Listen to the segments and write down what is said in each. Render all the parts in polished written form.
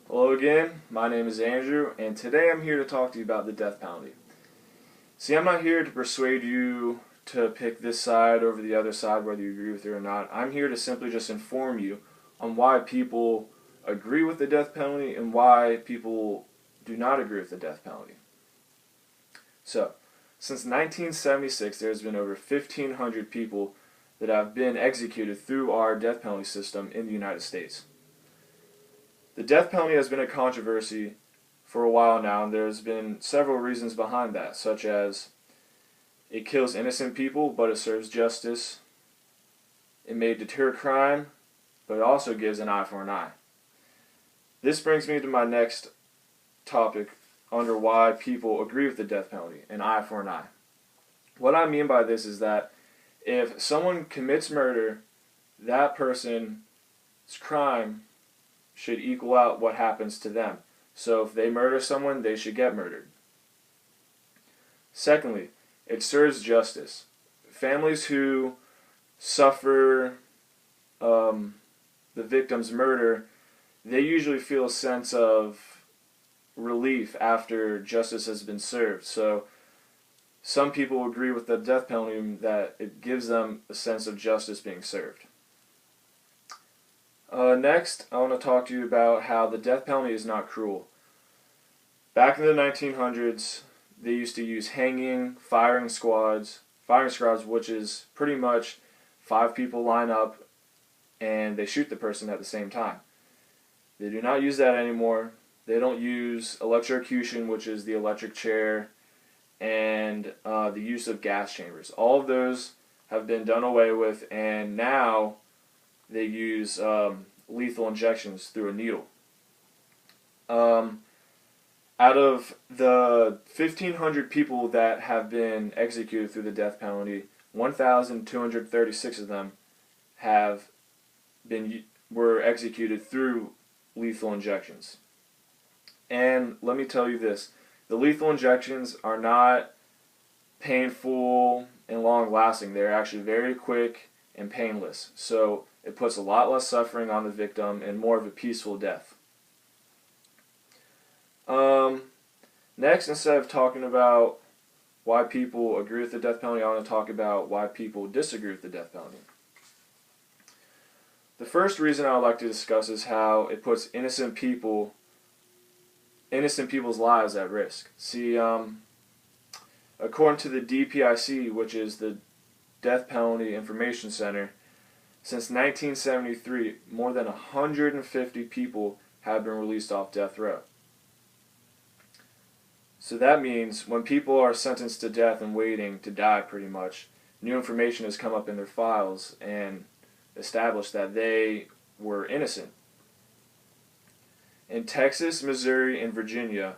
Hello again, my name is Andrew, and today I'm here to talk to you about the death penalty. See, I'm not here to persuade you to pick this side over the other side, whether you agree with it or not. I'm here to simply just inform you on why people agree with the death penalty and why people do not agree with the death penalty. So, since 1976, there's been over 1,500 people that have been executed through our death penalty system in the United States. The death penalty has been a controversy for a while now, and there's been several reasons behind that, such as it kills innocent people, but it serves justice. It may deter crime, but it also gives an eye for an eye. This brings me to my next topic under why people agree with the death penalty, an eye for an eye. What I mean by this is that if someone commits murder, that person's crime should equal out what happens to them. So if they murder someone, they should get murdered. Secondly, it serves justice. Families who suffer the victim's murder, they usually feel a sense of relief after justice has been served. So some people agree with the death penalty that it gives them a sense of justice being served. Next, I want to talk to you about how the death penalty is not cruel. Back in the 1900s, they used to use hanging, firing squads, which is pretty much 5 people line up and they shoot the person at the same time. They do not use that anymore. They don't use electrocution, which is the electric chair, and the use of gas chambers. All of those have been done away with, and now they use lethal injections through a needle. Out of the 1,500 people that have been executed through the death penalty, 1,236 of them were executed through lethal injections. And let me tell you this, the lethal injections are not painful and long-lasting. They're actually very quick and painless. So it puts a lot less suffering on the victim and more of a peaceful death. Next, instead of talking about why people agree with the death penalty, I want to talk about why people disagree with the death penalty. The first reason I would like to discuss is how it puts innocent people's lives at risk. See, according to the DPIC, which is the Death Penalty Information Center, since 1973, more than 150 people have been released off death row. So that means when people are sentenced to death and waiting to die pretty much, new information has come up in their files and established that they were innocent. In Texas, Missouri, and Virginia,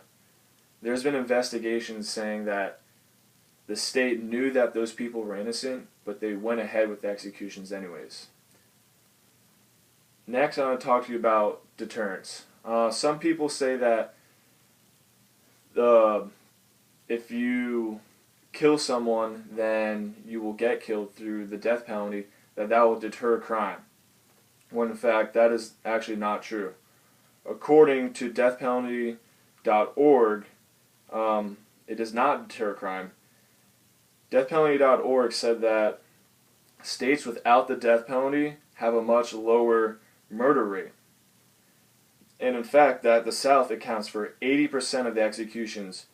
there's been investigations saying that the state knew that those people were innocent, but they went ahead with the executions anyways. Next, I want to talk to you about deterrence. Some people say that if you kill someone, then you will get killed through the death penalty, that will deter crime. When in fact, that is actually not true. According to deathpenalty.org, it does not deter crime. Deathpenalty.org said that states without the death penalty have a much lower murder rate. And in fact, that the South accounts for 80% of the executions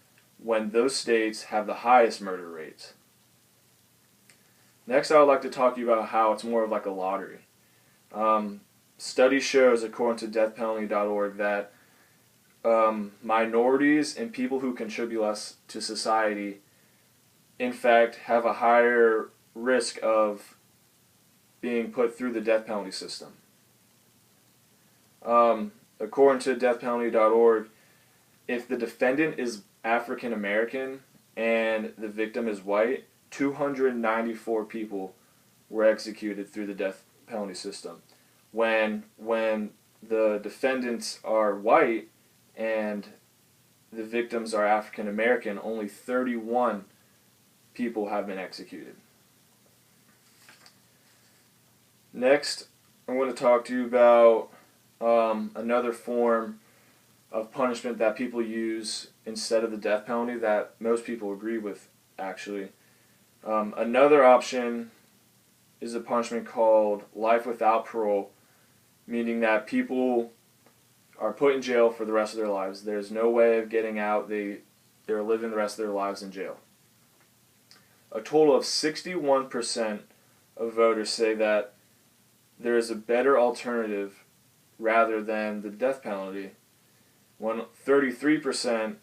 when those states have the highest murder rates. Next, I would like to talk to you about how it's more of like a lottery. Study shows, according to deathpenalty.org, that minorities and people who contribute less to society, in fact, have a higher risk of being put through the death penalty system. According to deathpenalty.org, if the defendant is African American and the victim is white, 294 people were executed through the death penalty system. When the defendants are white and the victims are African American, only 31 people have been executed. Next, I'm going to talk to you about another form of punishment that people use instead of the death penalty that most people agree with, actually. Another option is a punishment called life without parole, meaning that people are put in jail for the rest of their lives. There's no way of getting out. They're living the rest of their lives in jail. A total of 61% of voters say that there is a better alternative rather than the death penalty, when 33%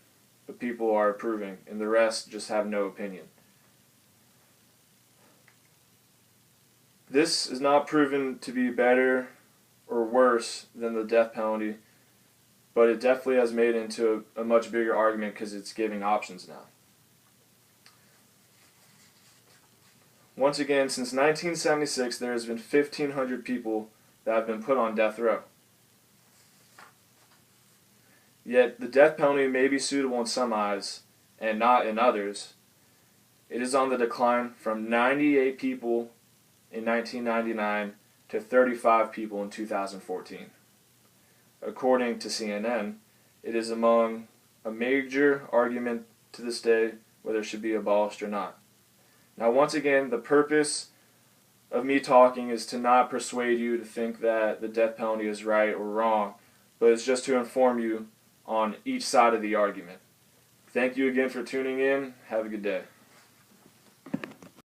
of people are approving, and the rest just have no opinion. This is not proven to be better or worse than the death penalty, but it definitely has made it into a much bigger argument because it's giving options now. Once again, since 1976, there has been 1,500 people that have been put on death row. Yet the death penalty may be suitable in some eyes and not in others. It is on the decline from 98 people in 1999 to 35 people in 2014. According to CNN, it is among a major argument to this day whether it should be abolished or not. Now, once again, the purpose of me talking is to not persuade you to think that the death penalty is right or wrong, but it's just to inform you on each side of the argument. Thank you again for tuning in. Have a good day.